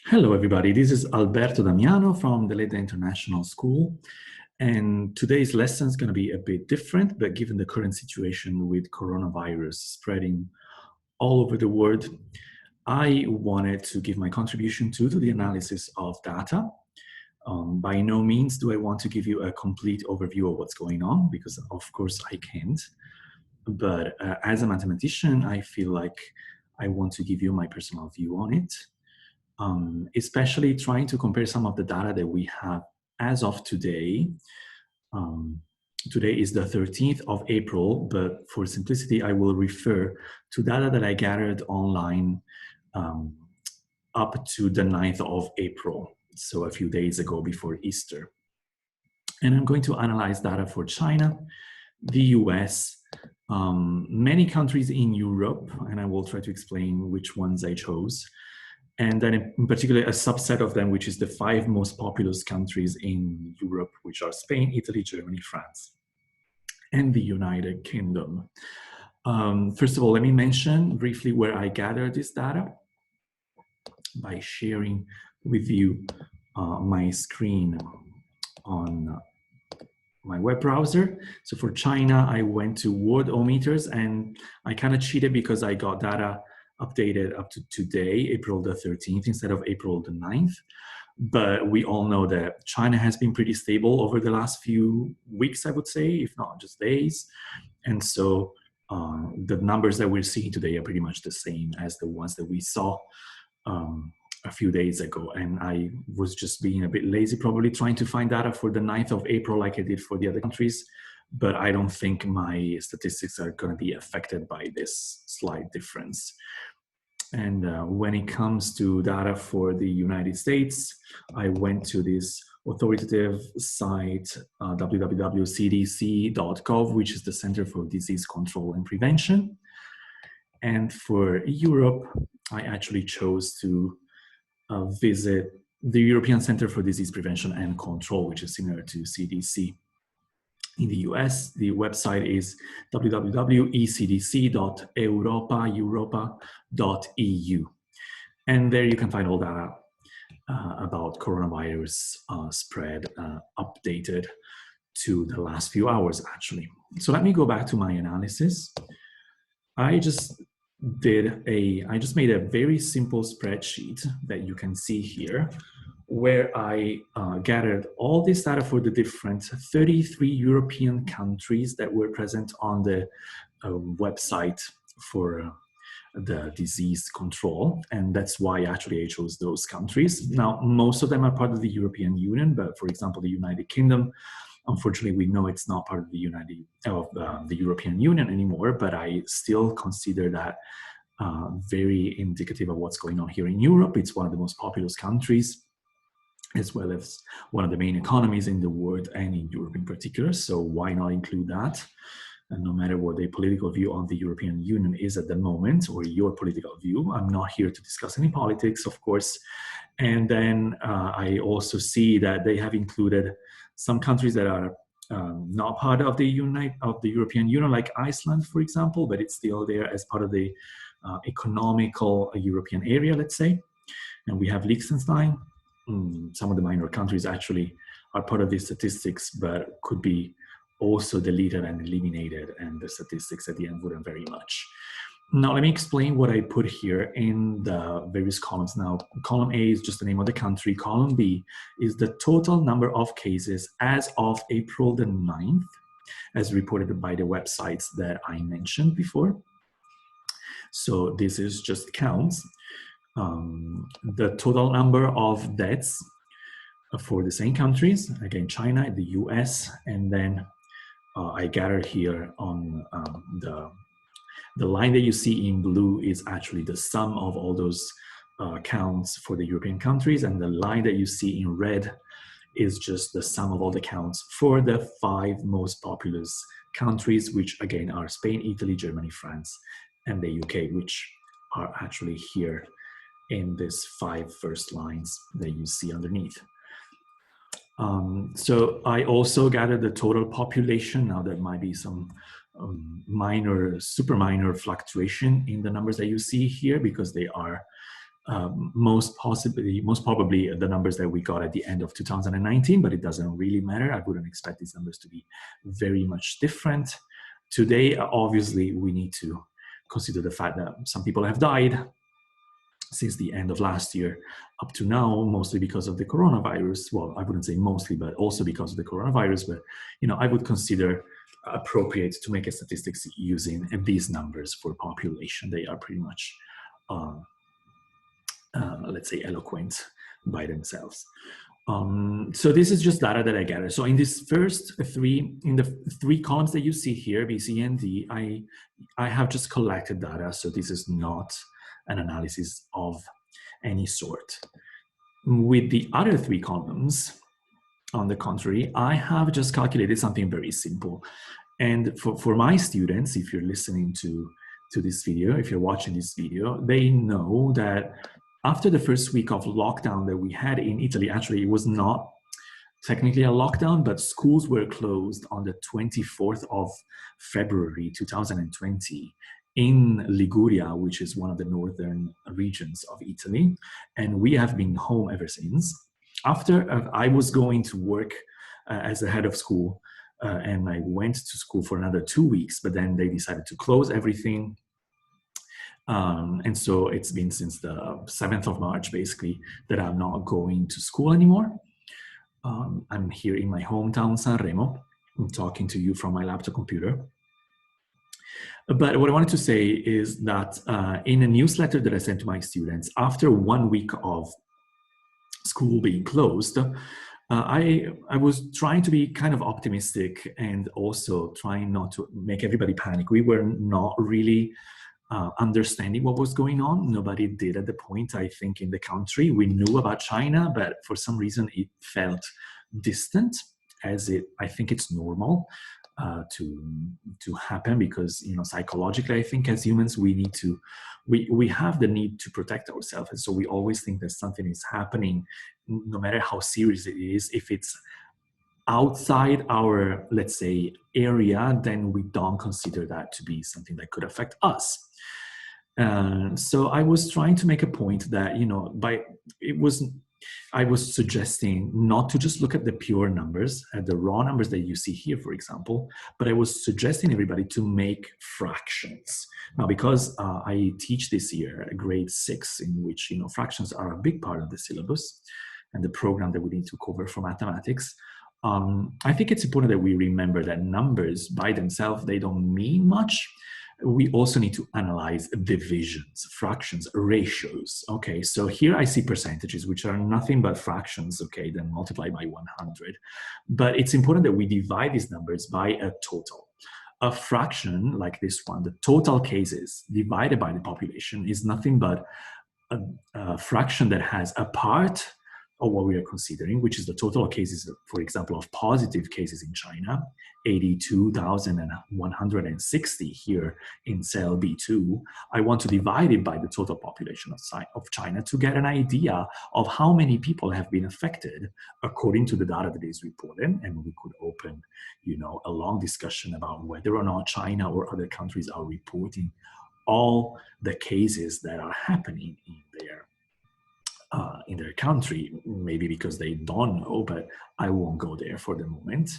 Hello, everybody. This is Alberto Damiano from the Leda International School. And today's lesson is going to be a bit different, but given the current situation with coronavirus spreading all over the world, I wanted to give my contribution to the analysis of data. By no means do I want to give you a complete overview of what's going on, because of course I can't. But as a mathematician, I feel like I want to give you my personal view on it. Especially trying to compare some of the data that we have as of today. Today is the 13th of April, but for simplicity, I will refer to data that I gathered online up to the 9th of April, so a few days ago before Easter. And I'm going to analyze data for China, the US, many countries in Europe, and I will try to explain which ones I chose. And then in particular, a subset of them, which is the 5 most populous countries in Europe, which are Spain, Italy, Germany, France, and the United Kingdom. First of all, let me mention briefly where I gathered this data by sharing with you my screen on my web browser. So for China, I went to Worldometers, and I kind of cheated because I got data updated up to today, April the 13th, instead of April the 9th. But we all know that China has been pretty stable over the last few weeks, I would say, if not just days. And so the numbers that we're seeing today are pretty much the same as the ones that we saw a few days ago. And I was just being a bit lazy, probably trying to find data for the 9th of April like I did for the other countries. But I don't think my statistics are going to be affected by this slight difference. And when it comes to data for the United States, I went to this authoritative site, www.cdc.gov, which is the Center for Disease Control and Prevention. And for Europe, I actually chose to visit the European Center for Disease Prevention and Control, which is similar to CDC. In the US, the website is www.ecdc.europa.eu. And there you can find all data about coronavirus spread updated to the last few hours, actually. So let me go back to my analysis. I just made a very simple spreadsheet that you can see here, where I gathered all this data for the different 33 European countries that were present on the website for the disease control. And that's why actually I chose those countries. Now, most of them are part of the European Union, but for example, the United Kingdom, unfortunately, we know it's not part of the European Union anymore, but I still consider that very indicative of what's going on here in Europe. It's one of the most populous countries, as well as one of the main economies in the world and in Europe in particular. So why not include that? And no matter what the political view on the European Union is at the moment, or your political view, I'm not here to discuss any politics, of course. And then I also see that they have included some countries that are not part of the European Union, like Iceland, for example, but it's still there as part of the economical European area, let's say. And we have Liechtenstein. Some of the minor countries actually are part of these statistics, but could be also deleted and eliminated, and the statistics at the end wouldn't vary much. Now, let me explain what I put here in the various columns. Now, column A is just the name of the country. Column B is the total number of cases as of April the 9th, as reported by the websites that I mentioned before. So this is just counts. The total number of deaths for the same countries, again, China, the US, and then I gathered here on the line that you see in blue is actually the sum of all those counts for the European countries, and the line that you see in red is just the sum of all the counts for the 5 most populous countries, which again are Spain, Italy, Germany, France, and the UK, which are actually here in these 5 first lines that you see underneath. So I also gathered the total population. Now there might be some super minor fluctuation in the numbers that you see here, because they are most probably the numbers that we got at the end of 2019, but it doesn't really matter. I wouldn't expect these numbers to be very much different. Today, obviously, we need to consider the fact that some people have died since the end of last year up to now, mostly because of the coronavirus. Well, I wouldn't say mostly, but also because of the coronavirus. But, I would consider appropriate to make a statistics using these numbers for population. They are pretty much let's say, eloquent by themselves. So this is just data that I gathered. So in these first three, in the three columns that you see here, B, C, and D, I have just collected data. So this is not an analysis of any sort. With the other three columns, on the contrary, I have just calculated something very simple. And for my students, if you're listening to this video, if you're watching this video, they know that after the first week of lockdown that we had in Italy, actually it was not technically a lockdown, but schools were closed on the 24th of February 2020 in Liguria, which is one of the northern regions of Italy. And we have been home ever since. After I was going to work as the head of school, and I went to school for another 2 weeks, but then they decided to close everything. And so it's been since the 7th of March, basically, that I'm not going to school anymore. I'm here in my hometown, Sanremo. I'm talking to you from my laptop computer. But what I wanted to say is that in a newsletter that I sent to my students, after 1 week of school being closed, I was trying to be kind of optimistic and also trying not to make everybody panic. We were not really understanding what was going on. Nobody did at the point, I think, in the country. We knew about China, but for some reason it felt distant, as I think it's normal to happen, because psychologically, I think as humans we have the need to protect ourselves, and so we always think that something is happening, no matter how serious it is. If it's outside our, let's say, area, then we don't consider that to be something that could affect us. So I was trying to make a point that, I was suggesting not to just look at the pure numbers, at the raw numbers that you see here, for example, but I was suggesting everybody to make fractions. Now, because I teach this year grade 6, in which, fractions are a big part of the syllabus and the program that we need to cover for mathematics, I think it's important that we remember that numbers by themselves, they don't mean much. We also need to analyze divisions, fractions, ratios. Okay, so here I see percentages, which are nothing but fractions, okay, then multiplied by 100. But it's important that we divide these numbers by a total. A fraction like this one, the total cases divided by the population, is nothing but a fraction that has a part of what we are considering, which is the total cases, for example, of positive cases in China, 82,160 here in cell B2. I want to divide it by the total population of China to get an idea of how many people have been affected according to the data that is reported. And we could open, a long discussion about whether or not China or other countries are reporting all the cases that are happening in their country, maybe because they don't know, but I won't go there for the moment.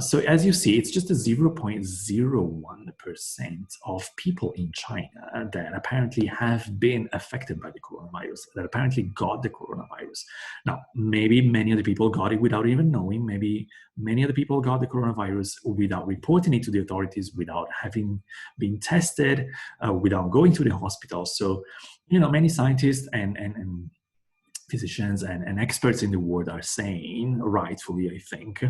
So as you see, it's just a 0.01% of people in China that apparently have been affected by the coronavirus, that apparently got the coronavirus. Now, maybe many of the people got it without even knowing. Maybe many of the people got the coronavirus without reporting it to the authorities, without having been tested, without going to the hospital. So, many scientists and physicians and experts in the world are saying, rightfully, I think,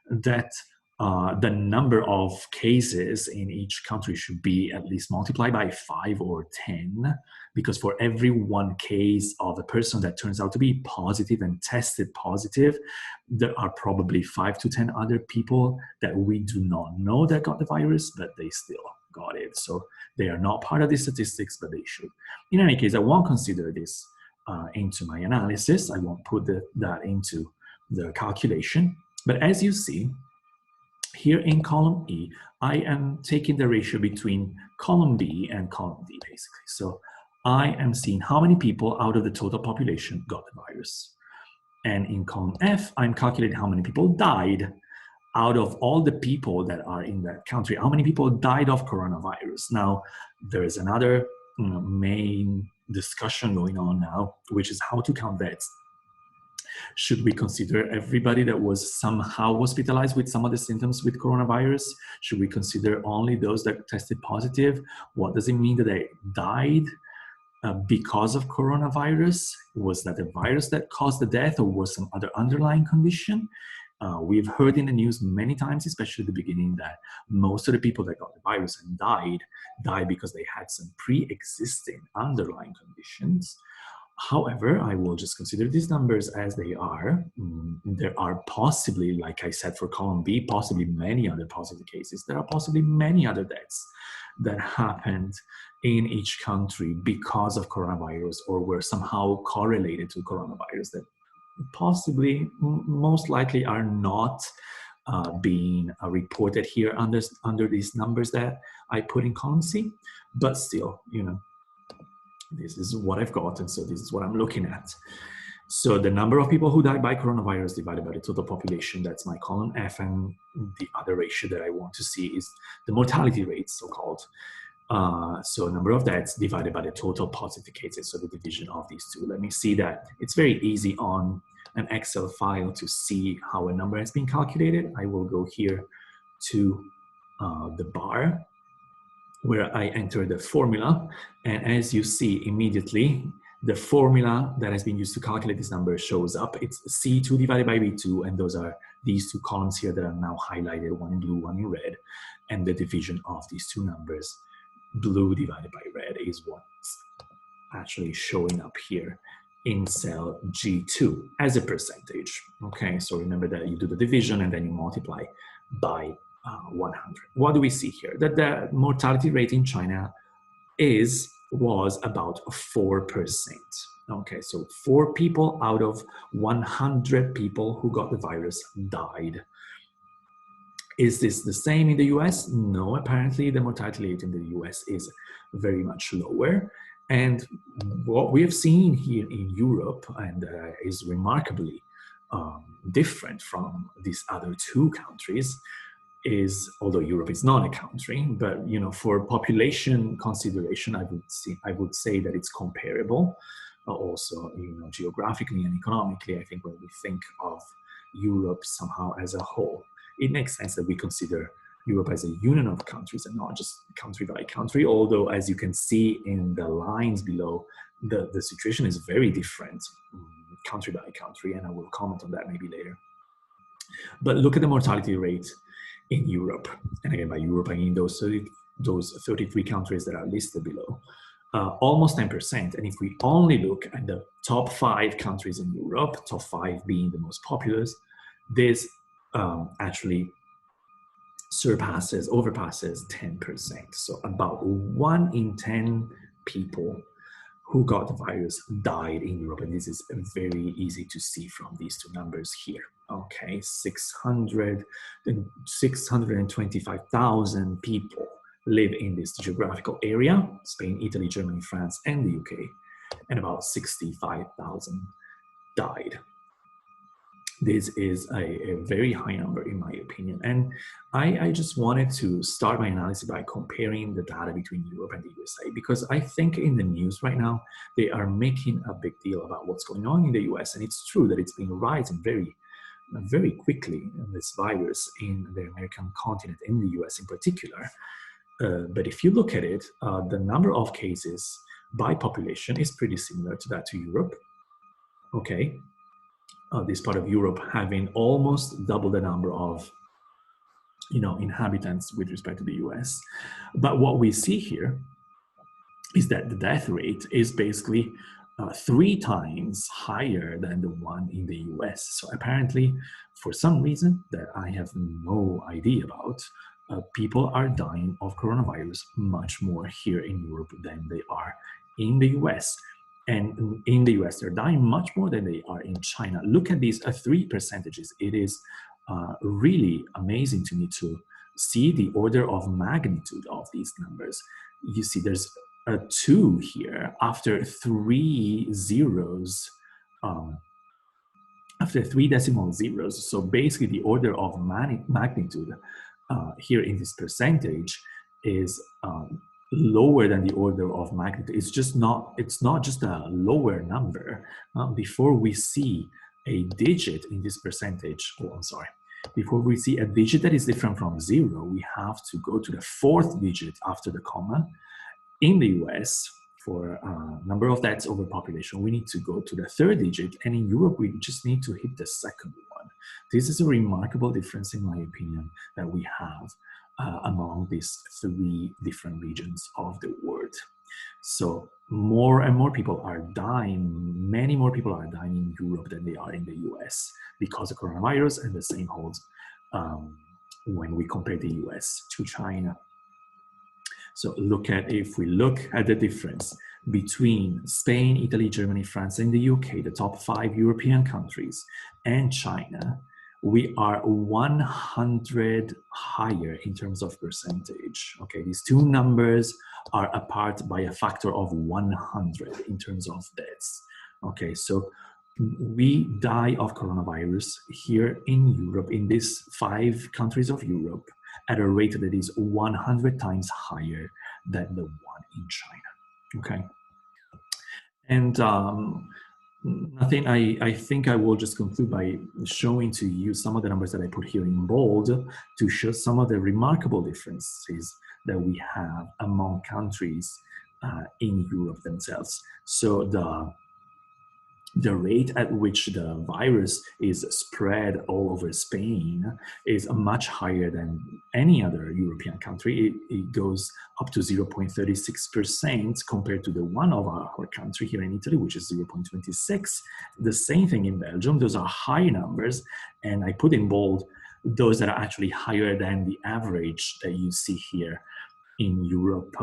that the number of cases in each country should be at least multiplied by 5 or 10, because for every one case of a person that turns out to be positive and tested positive, there are probably 5 to 10 other people that we do not know that got the virus, but they still got it. So they are not part of the statistics, but they should. In any case, I won't consider this into my analysis. I won't put that into the calculation. But as you see, here in column E, I am taking the ratio between column B and column D, basically. So I am seeing how many people out of the total population got the virus. And in column F, I'm calculating how many people died out of all the people that are in that country. How many people died of coronavirus? Now, there is another main discussion going on now, which is how to count deaths. Should we consider everybody that was somehow hospitalized with some of the symptoms with coronavirus? Should we consider only those that tested positive? What does it mean that they died because of coronavirus? Was that the virus that caused the death, or was some other underlying condition? We've heard in the news many times, especially at the beginning, that most of the people that got the virus and died because they had some pre-existing underlying conditions. However, I will just consider these numbers as they are. There are possibly, like I said for column B, possibly many other positive cases. There are possibly many other deaths that happened in each country because of coronavirus, or were somehow correlated to coronavirus, that possibly, most likely, are not being reported here under these numbers that I put in column C. But still, this is what I've got, and so this is what I'm looking at. So the number of people who died by coronavirus divided by the total population, that's my column F, and the other ratio that I want to see is the mortality rate, so-called. So number of deaths divided by the total positive cases, so the division of these two. Let me see that. It's very easy on an Excel file to see how a number has been calculated. I will go here to the bar where I enter the formula, and as you see immediately, the formula that has been used to calculate this number shows up. It's C2 divided by B2, and those are these two columns here that are now highlighted, one in blue, one in red, and the division of these two numbers, blue divided by red, is what's actually showing up here in cell G2 as a percentage. Okay, so remember that you do the division and then you multiply by 100. What do we see here? That the mortality rate in China was about 4%. Okay, so 4 people out of 100 people who got the virus died. Is this the same in the US? No, apparently the mortality rate in the US is very much lower. And what we have seen here in Europe, and is remarkably different from these other two countries, is, although Europe is not a country, but for population consideration, I would say that it's comparable. Also, geographically and economically, I think when we think of Europe somehow as a whole, it makes sense that we consider Europe as a union of countries and not just country by country. Although, as you can see in the lines below, the situation is very different country by country, and I will comment on that maybe later. But look at the mortality rate in Europe, and again, by Europe I mean those 33 countries that are listed below, almost 10%. And if we only look at the top 5 countries in Europe, top 5 being the most populous, this actually overpasses 10%. So about 1 in 10 people who got the virus died in Europe, and this is very easy to see from these two numbers here. Okay, 625,000 people live in this geographical area: Spain, Italy, Germany, France, and the UK, and about 65,000 died. This is a very high number in my opinion. And I just wanted to start my analysis by comparing the data between Europe and the USA, because I think in the news right now, they are making a big deal about what's going on in the US. And it's true that it's been rising very quickly, this virus in the American continent, in the US in particular. But if you look at it, the number of cases by population is pretty similar to that to Europe. Okay. This part of Europe having almost double the number of inhabitants with respect to the US. But what we see here is that the death rate is basically 3 times higher than the one in the US. So apparently, for some reason that I have no idea about, people are dying of coronavirus much more here in Europe than they are in the US. And in the US, they're dying much more than they are in China. Look at these 3 percentages. It is really amazing to me to see the order of magnitude of these numbers. You see, there's a 2 here after 3 zeros, after 3 decimal zeros. So basically the order of magnitude here in this percentage is lower than the order of magnitude. It's not just a lower number. Before we see a digit in this percentage, before we see a digit that is different from 0, we have to go to the 4th digit after the comma. In the US, for number of deaths over population, we need to go to the 3rd digit, and in Europe, we just need to hit the 2nd one. This is a remarkable difference, in my opinion, that we have among these 3 different regions of the world. So more and more people are dying, many more people are dying in Europe than they are in the US because of coronavirus, and the same holds when we compare the US to China. So if we look at the difference between Spain, Italy, Germany, France, and the UK, the top 5 European countries, and China, we are 100 higher in terms of percentage. Okay, these two numbers are apart by a factor of 100 in terms of deaths. Okay, so we die of coronavirus here in Europe, in these 5 countries of Europe, at a rate that is 100 times higher than the one in China. Okay, and I think I will just conclude by showing to you some of the numbers that I put here in bold to show some of the remarkable differences that we have among countries in Europe themselves. So the rate at which the virus is spread all over Spain is much higher than any other European country. It goes up to 0.36% compared to the one of our country here in Italy, which is 0.26. The same thing in Belgium. Those are high numbers, and I put in bold those that are actually higher than the average that you see here in Europe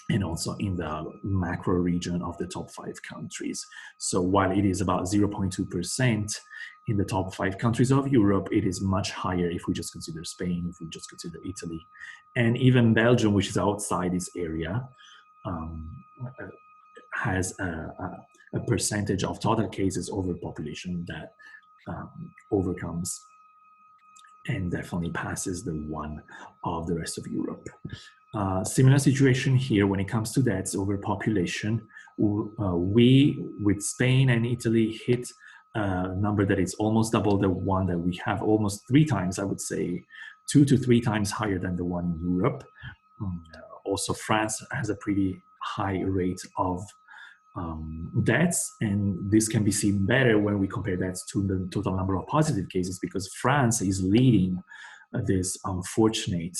and also in the macro region of the top 5 countries. So while it is about 0.2% in the top 5 countries of Europe, it is much higher if we just consider Spain, if we just consider Italy. And even Belgium, which is outside this area, has a percentage of total cases over population that overcomes and definitely passes the one of the rest of Europe. Similar situation here when it comes to deaths over population. We, with Spain and Italy, hit a number that is almost double the one that we have, almost 3 times, I would say, 2 to 3 times higher than the one in Europe. Also, France has a pretty high rate of deaths, and this can be seen better when we compare that to the total number of positive cases, because France is leading this unfortunate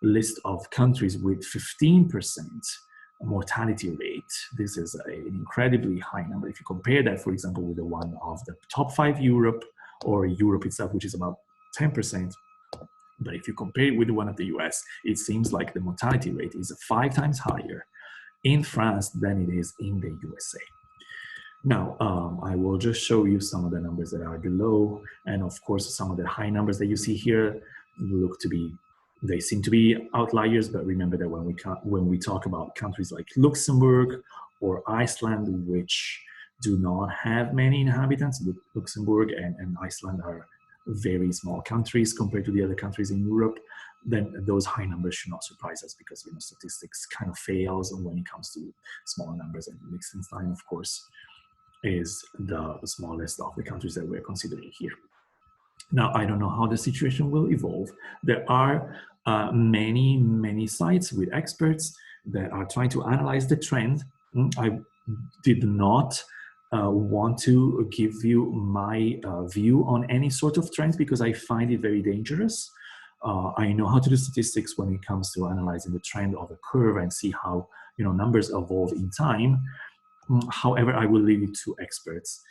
list of countries with 15% mortality rate. This is an incredibly high number. If you compare that, for example, with the one of the top 5 Europe, or Europe itself, which is about 10%. But if you compare it with the one of the US, it seems like the mortality rate is 5 times higher in France than it is in the USA. Now, I will just show you some of the numbers that are below. And of course, some of the high numbers that you see here they seem to be outliers, but remember that when we talk about countries like Luxembourg or Iceland, which do not have many inhabitants, Luxembourg and Iceland are very small countries compared to the other countries in Europe, then those high numbers should not surprise us, because statistics kind of fails when it comes to small numbers. And Liechtenstein, of course, is the smallest of the countries that we're considering here. Now, I don't know how the situation will evolve. There are many sites with experts that are trying to analyze the trend. I did not want to give you my view on any sort of trend, because I find it very dangerous. I know how to do statistics when it comes to analyzing the trend of a curve and see how numbers evolve in time. However, I will leave it to experts.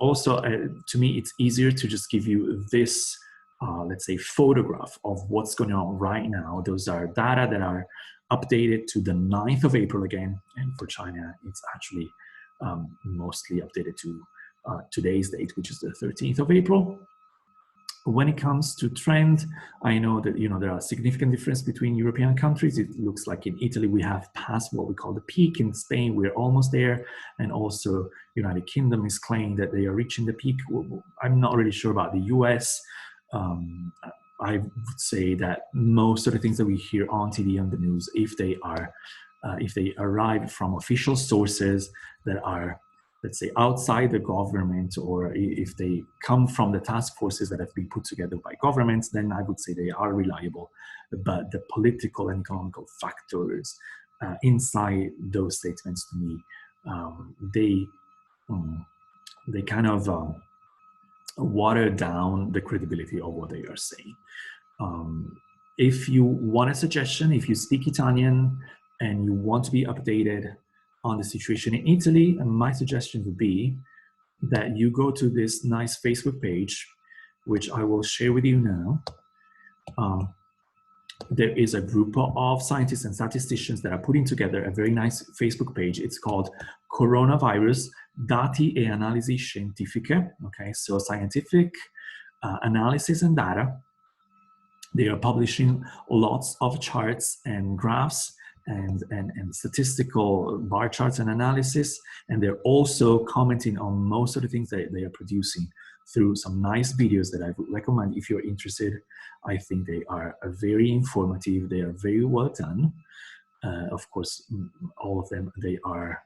Also, to me, it's easier to just give you this, let's say, photograph of what's going on right now. Those are data that are updated to the 9th of April again. And for China, it's actually mostly updated to today's date, which is the 13th of April. When it comes to trend, I know that there are significant differences between European countries. It looks like in Italy we have passed what we call the peak. In Spain we're almost there, and also United Kingdom is claiming that they are reaching the peak. I'm not really sure about the US. I would say that most of the things that we hear on TV and the news, if they arrive from official sources that are, let's say, outside the government, or if they come from the task forces that have been put together by governments, then I would say they are reliable. But the political and economical factors inside those statements, to me, they kind of water down the credibility of what they are saying. If you want a suggestion, if you speak Italian and you want to be updated on the situation in Italy, my suggestion would be that you go to this nice Facebook page, which I will share with you now. There is a group of scientists and statisticians that are putting together a very nice Facebook page. It's called Coronavirus Dati e Analisi Scientifiche. Okay, so scientific analysis and data. They are publishing lots of charts and graphs and statistical bar charts and analysis. And they're also commenting on most of the things that they are producing through some nice videos that I would recommend if you're interested. I think they are very informative. They are very well done. Of course, all of them, they are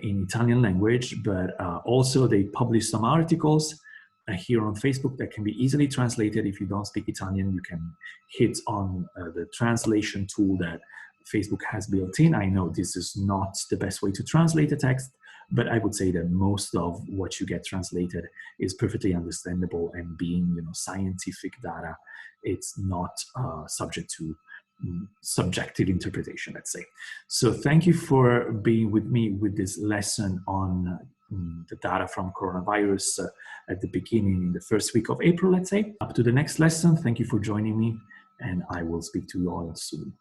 in Italian language, but also they publish some articles here on Facebook that can be easily translated. If you don't speak Italian, you can hit on the translation tool that Facebook has built in. I know this is not the best way to translate a text, but I would say that most of what you get translated is perfectly understandable, and being, scientific data, it's not subject to subjective interpretation, let's say. So thank you for being with me with this lesson on the data from coronavirus at the beginning, in the first week of April, let's say. Up to the next lesson, thank you for joining me, and I will speak to you all soon.